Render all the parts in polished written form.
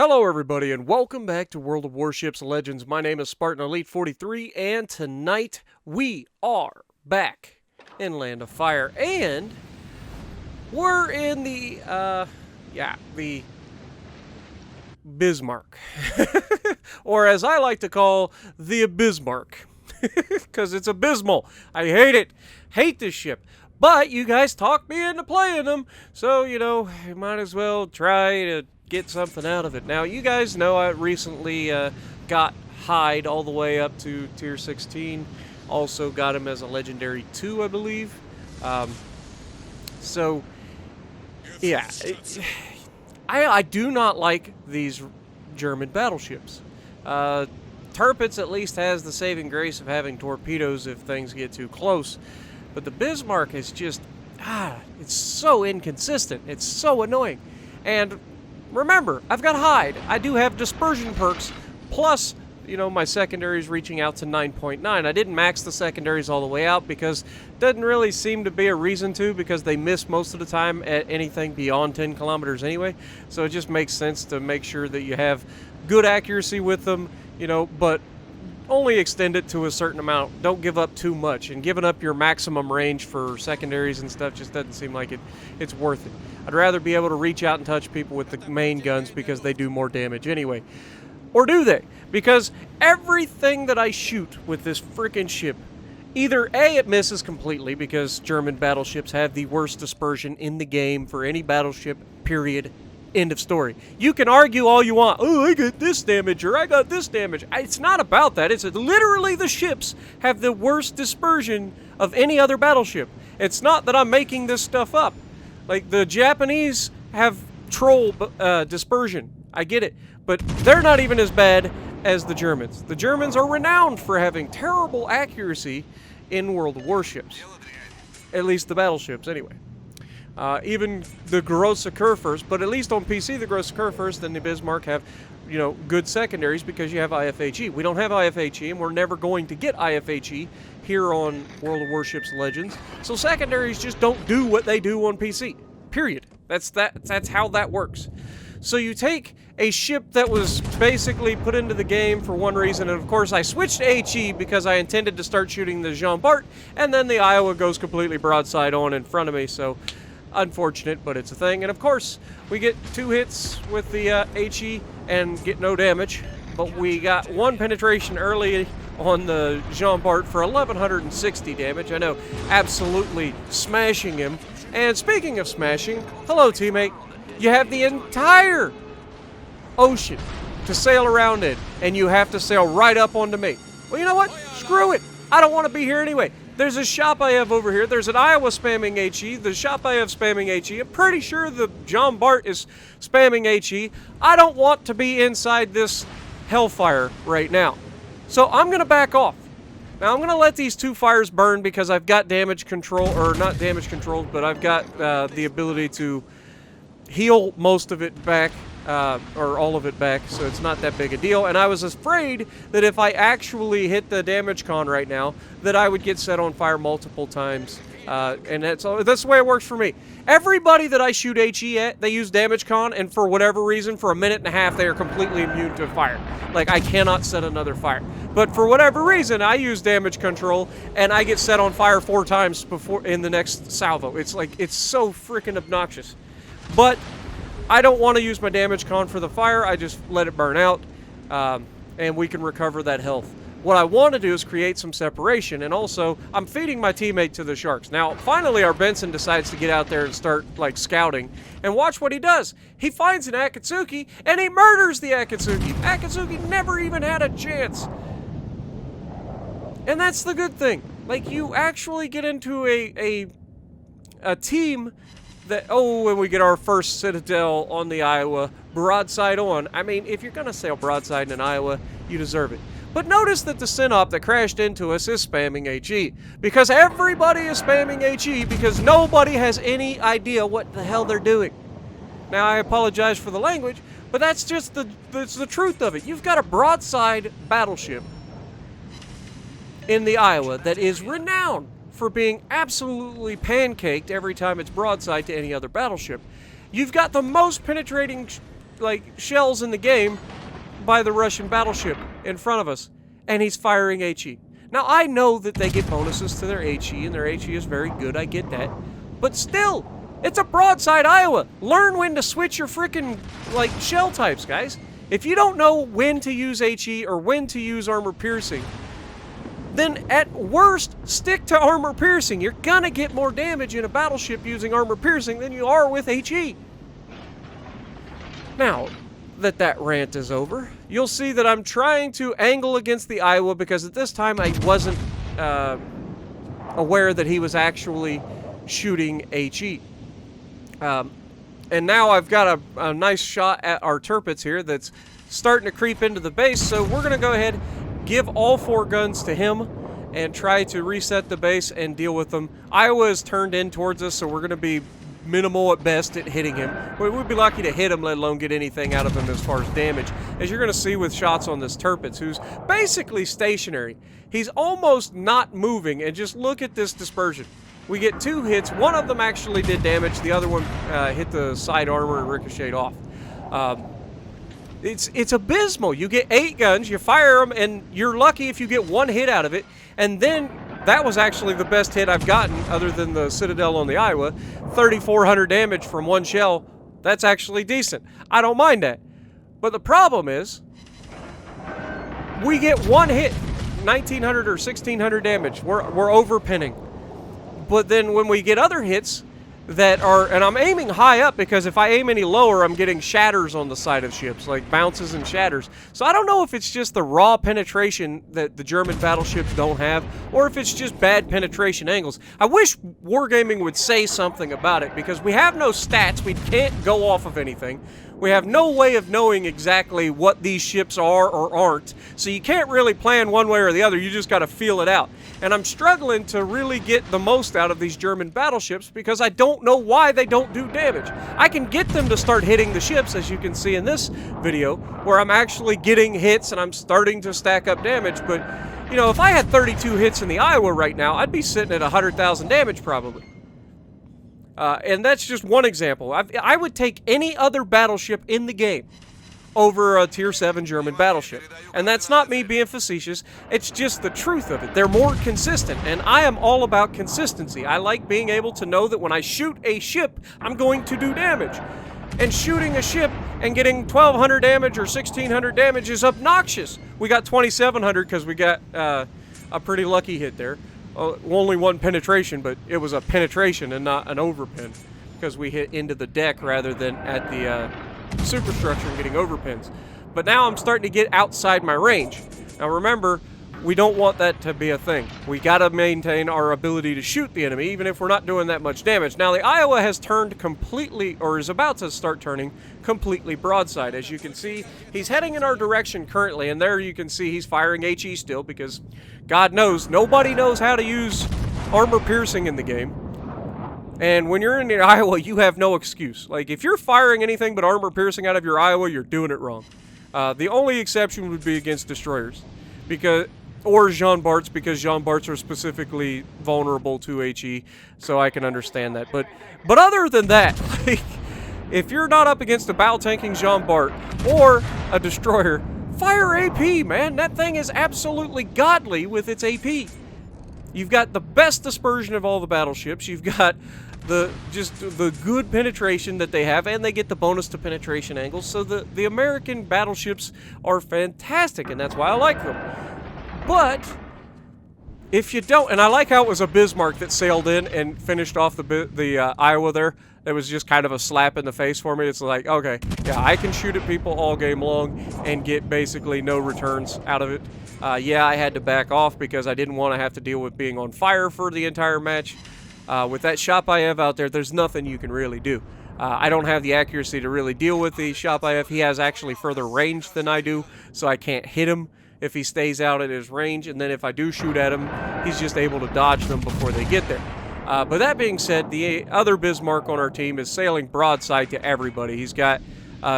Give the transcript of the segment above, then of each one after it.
Hello everybody and welcome back to World of Warships Legends. My name is Spartan Elite 43 and tonight we are back in Land of Fire and we're in the Bismarck. Or as I like to call, the Bismarck. Because it's abysmal. I hate it. Hate this ship. But you guys talked me into playing them, so I might as well try to get something out of it. Now, you guys know I recently got Hyde all the way up to tier 16. Also got him as a legendary 2, I believe. So, yeah. I do not like these German battleships. Tirpitz at least has the saving grace of having torpedoes if things get too close. But the Bismarck is just, it's so inconsistent. It's so annoying. And remember, I've got Hyde. I do have dispersion perks, plus, my secondaries reaching out to 9.9. I didn't max the secondaries all the way out because doesn't really seem to be a reason to, because they miss most of the time at anything beyond 10 kilometers anyway. So it just makes sense to make sure that you have good accuracy with them, but only extend it to a certain amount. Don't give up too much, and giving up your maximum range for secondaries and stuff just doesn't seem like it's worth it. I'd rather be able to reach out and touch people with the main guns because they do more damage anyway. Or do they? Because everything that I shoot with this freaking ship, either A, it misses completely because German battleships have the worst dispersion in the game for any battleship, period. End of story. You can argue all you want. Oh, I got this damage, or I got this damage. It's not about that. It's literally the ships have the worst dispersion of any other battleship. It's not that I'm making this stuff up. Like, the Japanese have troll dispersion. I get it. But they're not even as bad as the Germans. The Germans are renowned for having terrible accuracy in World of Warships. At least the battleships, anyway. Even the Grosse Kurfürst, but at least on PC, the Grosse Kurfürst and the Bismarck have, good secondaries because you have IFHE. We don't have IFHE, and we're never going to get IFHE here on World of Warships Legends. So secondaries just don't do what they do on PC. Period. That's how that works. So you take a ship that was basically put into the game for one reason, and of course I switched to HE because I intended to start shooting the Jean Bart, and then the Iowa goes completely broadside on in front of me, so unfortunate, but it's a thing. And of course, we get 2 hits with the HE and get no damage, but we got 1 penetration early on the Jean Bart for 1160 damage. I know, absolutely smashing him. And speaking of smashing, hello teammate. You have the entire ocean to sail around in, and you have to sail right up onto me. Well, you know what? Screw it. I don't want to be here anyway. There's a shop I have over here. There's an Iowa spamming HE. The shop I have spamming HE. I'm pretty sure the Jean Bart is spamming HE. I don't want to be inside this hellfire right now. So I'm going to back off. Now I'm going to let these 2 fires burn because I've got damage control, or not damage control, but I've got the ability to heal most of it back, or all of it back, so it's not that big a deal. And I was afraid that if I actually hit the damage con right now, that I would get set on fire multiple times. And that's the way it works for me. Everybody that I shoot HE at, they use damage con, and for whatever reason, for a minute and a half, they are completely immune to fire. Like, I cannot set another fire. But for whatever reason, I use damage control, and I get set on fire 4 times before in the next salvo. It's like, it's so freaking obnoxious. But I don't want to use my damage con for the fire. I just let it burn out, and we can recover that health. What I want to do is create some separation, and also I'm feeding my teammate to the sharks. Now, finally, our Benson decides to get out there and start, scouting, and watch what he does. He finds an Akatsuki, and he murders the Akatsuki. Akatsuki never even had a chance. And that's the good thing. Like, you actually get into a team that, when we get our first Citadel on the Iowa, broadside on. I mean, if you're going to sail broadside in an Iowa, you deserve it. But notice that the Synop that crashed into us is spamming HE. Because everybody is spamming HE because nobody has any idea what the hell they're doing. Now, I apologize for the language, but that's just that's the truth of it. You've got a broadside battleship in the Iowa that is renowned for being absolutely pancaked every time it's broadside to any other battleship. You've got the most penetrating like shells in the game by the Russian battleship in front of us, and he's firing HE. Now, I know that they get bonuses to their HE, and their HE is very good, I get that. But still, it's a broadside Iowa. Learn when to switch your freaking, like, shell types, guys. If you don't know when to use HE or when to use armor piercing, then at worst, stick to armor piercing. You're gonna get more damage in a battleship using armor piercing than you are with HE. Now that rant is over, you'll see that I'm trying to angle against the Iowa because at this time I wasn't aware that he was actually shooting HE. And now I've got a nice shot at our turpets here that's starting to creep into the base, so we're going to go ahead, give all 4 guns to him, and try to reset the base and deal with them. Iowa is turned in towards us, so we're going to be minimal at best at hitting him. We would be lucky to hit him, let alone get anything out of him as far as damage, as you're going to see with shots on this turpets, who's basically stationary. He's almost not moving, and just look at this dispersion. We get 2 hits. One of them actually did damage. The other one hit the side armor and ricocheted off. It's abysmal. You get 8 guns, you fire them, and you're lucky if you get 1 hit out of it. And then that was actually the best hit I've gotten, other than the Citadel on the Iowa. 3,400 damage from 1 shell. That's actually decent. I don't mind that. But the problem is, we get 1 hit, 1,900 or 1,600 damage. We're overpinning. But then when we get other hits that are, and I'm aiming high up because if I aim any lower, I'm getting shatters on the side of ships, like bounces and shatters. So I don't know if it's just the raw penetration that the German battleships don't have, or if it's just bad penetration angles. I wish Wargaming would say something about it, because we have no stats, we can't go off of anything. We have no way of knowing exactly what these ships are or aren't, so you can't really plan one way or the other, you just gotta feel it out. And I'm struggling to really get the most out of these German battleships because I don't know why they don't do damage. I can get them to start hitting the ships, as you can see in this video, where I'm actually getting hits and I'm starting to stack up damage, but, you know, if I had 32 hits in the Iowa right now, I'd be sitting at 100,000 damage probably. And that's just one example. I would take any other battleship in the game over a Tier 7 German battleship. And that's not me being facetious, it's just the truth of it. They're more consistent, and I am all about consistency. I like being able to know that when I shoot a ship, I'm going to do damage. And shooting a ship and getting 1,200 damage or 1,600 damage is obnoxious. We got 2,700 because we got a pretty lucky hit there. Only 1 penetration, but it was a penetration and not an overpin, because we hit into the deck rather than at the superstructure and getting overpins. But now I'm starting to get outside my range. Now remember, we don't want that to be a thing. We gotta maintain our ability to shoot the enemy, even if we're not doing that much damage. Now the Iowa has turned completely, or is about to start turning completely broadside. As you can see, he's heading in our direction currently, and there you can see he's firing HE still, because God knows, nobody knows how to use armor piercing in the game. And when you're in the Iowa, you have no excuse. Like, if you're firing anything but armor piercing out of your Iowa, you're doing it wrong. The only exception would be against destroyers, or Jean Barts, because Jean Barts are specifically vulnerable to HE, so I can understand that. But other than that, like, if you're not up against a battle tanking Jean Bart or a destroyer, fire AP, man. That thing is absolutely godly with its AP. You've got the best dispersion of all the battleships. You've got the good penetration that they have, and they get the bonus to penetration angles. So the American battleships are fantastic, and that's why I like them. But if you don't, and I like how it was a Bismarck that sailed in and finished off the Iowa there. It was just kind of a slap in the face for me. It's like, okay, yeah, I can shoot at people all game long and get basically no returns out of it. Yeah, I had to back off because I didn't want to have to deal with being on fire for the entire match. With that Shop-IF out there, there's nothing you can really do. I don't have the accuracy to really deal with the Shop-IF. He has actually further range than I do, so I can't hit him if he stays out at his range. And then if I do shoot at him, he's just able to dodge them before they get there. But that being said, the other Bismarck on our team is sailing broadside to everybody. He's got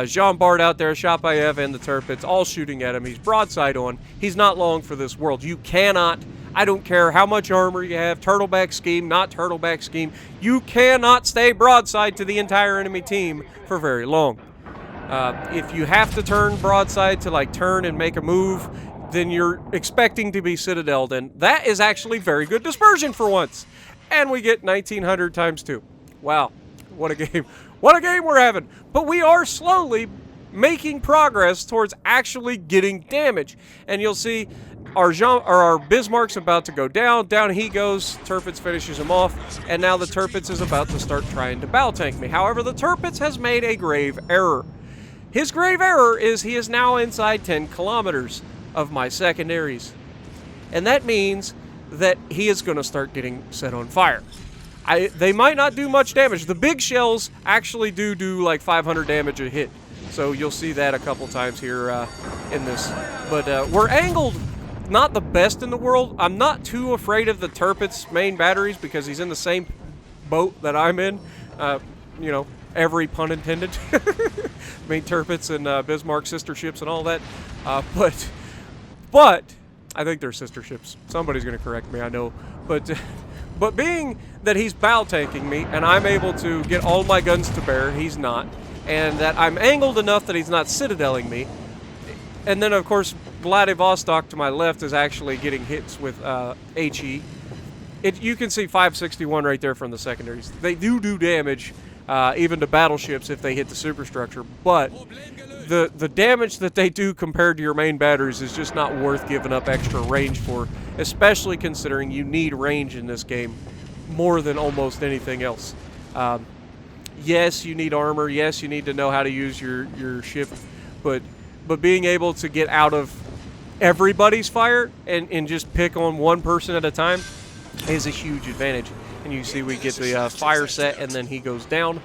Jean Bart out there, Shop-IF, and the Turpets all shooting at him. He's broadside on. He's not long for this world. You cannot, I don't care how much armor you have, turtleback scheme, not turtleback scheme, you cannot stay broadside to the entire enemy team for very long. If you have to turn broadside to like turn and make a move, then you're expecting to be citadeled, and that is actually very good dispersion for once. And we get 1900 times 2. Wow, what a game. What a game we're having. But we are slowly making progress towards actually getting damage. And you'll see our Bismarck's about to go down. Down he goes. Tirpitz finishes him off. And now the Tirpitz is about to start trying to bow tank me. However, the Tirpitz has made a grave error. His grave error is he is now inside 10 kilometers of my secondaries. And that means that he is going to start getting set on fire. They might not do much damage. The big shells actually do like 500 damage a hit. So you'll see that a couple times here in this. But we're angled not the best in the world. I'm not too afraid of the Tirpitz main batteries because he's in the same boat that I'm in. You know, every pun intended. I mean, Tirpitz and Bismarck sister ships and all that. But I think they're sister ships. Somebody's going to correct me, I know. But being that he's bow tanking me and I'm able to get all my guns to bear, he's not. And that I'm angled enough that he's not citadeling me. And then, of course, Vladivostok to my left is actually getting hits with HE. You can see 561 right there from the secondaries. They do damage, even to battleships if they hit the superstructure. But the damage that they do compared to your main batteries is just not worth giving up extra range for, especially considering you need range in this game more than almost anything else. Yes, you need armor. Yes, you need to know how to use your ship, but being able to get out of everybody's fire and just pick on one person at a time is a huge advantage. And you see we get the fire set, and then he goes down.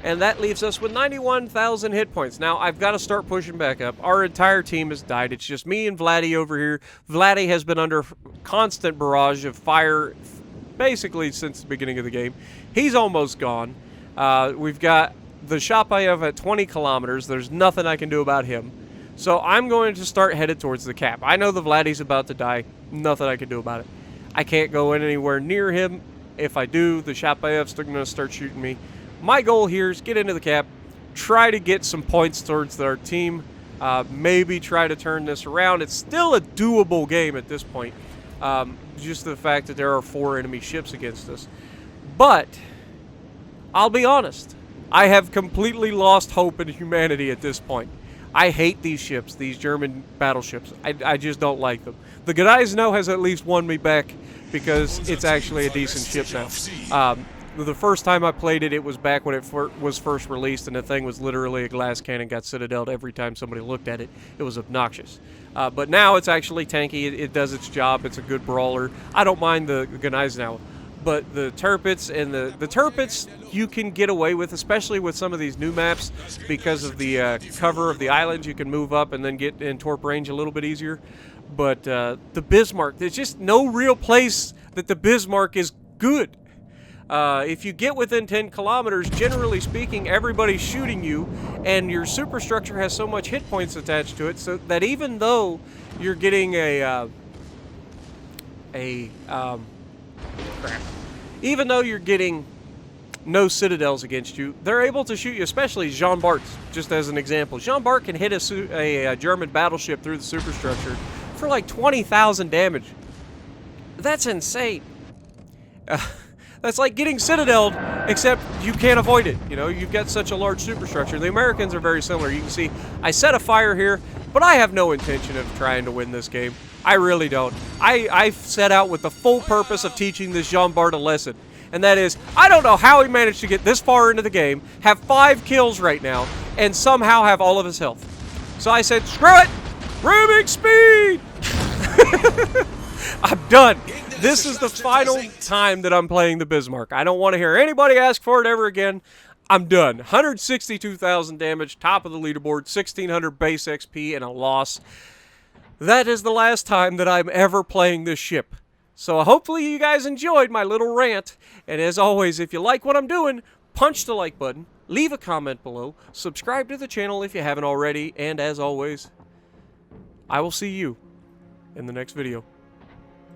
And that leaves us with 91,000 hit points. Now, I've got to start pushing back up. Our entire team has died. It's just me and Vladdy over here. Vladdy has been under constant barrage of fire basically since the beginning of the game. He's almost gone. We've got the Shapayev at 20 kilometers. There's nothing I can do about him. So I'm going to start headed towards the cap. I know the Vladdy's about to die. Nothing I can do about it. I can't go anywhere near him. If I do, the Shapayev's still going to start shooting me. My goal here is get into the cap, try to get some points towards our team, maybe try to turn this around. It's still a doable game at this point, just the fact that there are 4 enemy ships against us. But I'll be honest, I have completely lost hope in humanity at this point. I hate these ships, these German battleships. I just don't like them. The Gdańsk has at least won me back because it's actually a decent ship now. The first time I played it, it was back when it was first released, and the thing was literally a glass cannon, got citadeled every time somebody looked at it. It was obnoxious. But now it's actually tanky. It does its job. It's a good brawler. I don't mind the Gdańsk now. But the Tirpitz and the Tirpitz you can get away with, especially with some of these new maps, because of the cover of the islands. You can move up and then get in torp range a little bit easier. But the Bismarck, there's just no real place that the Bismarck is good. If you get within 10 kilometers, generally speaking, everybody's shooting you, and your superstructure has so much hit points attached to it, so that even though you're getting even though you're getting no citadels against you, they're able to shoot you, especially Jean Bart, just as an example. Jean Bart can hit a German battleship through the superstructure for like 20,000 damage. That's insane. That's like getting citadeled, except you can't avoid it. You know, you've got such a large superstructure. The Americans are very similar. You can see I set a fire here, but I have no intention of trying to win this game. I really don't. I set out with the full purpose of teaching this Jean Bart a lesson. And that is, I don't know how he managed to get this far into the game, have 5 kills right now, and somehow have all of his health. So I said, screw it! Ramming speed! I'm done. This is the final time that I'm playing the Bismarck. I don't want to hear anybody ask for it ever again. I'm done. 162,000 damage, top of the leaderboard, 1,600 base XP, and a loss. That is the last time that I'm ever playing this ship. So hopefully you guys enjoyed my little rant. And as always, if you like what I'm doing, punch the like button, leave a comment below, subscribe to the channel if you haven't already, and as always, I will see you in the next video.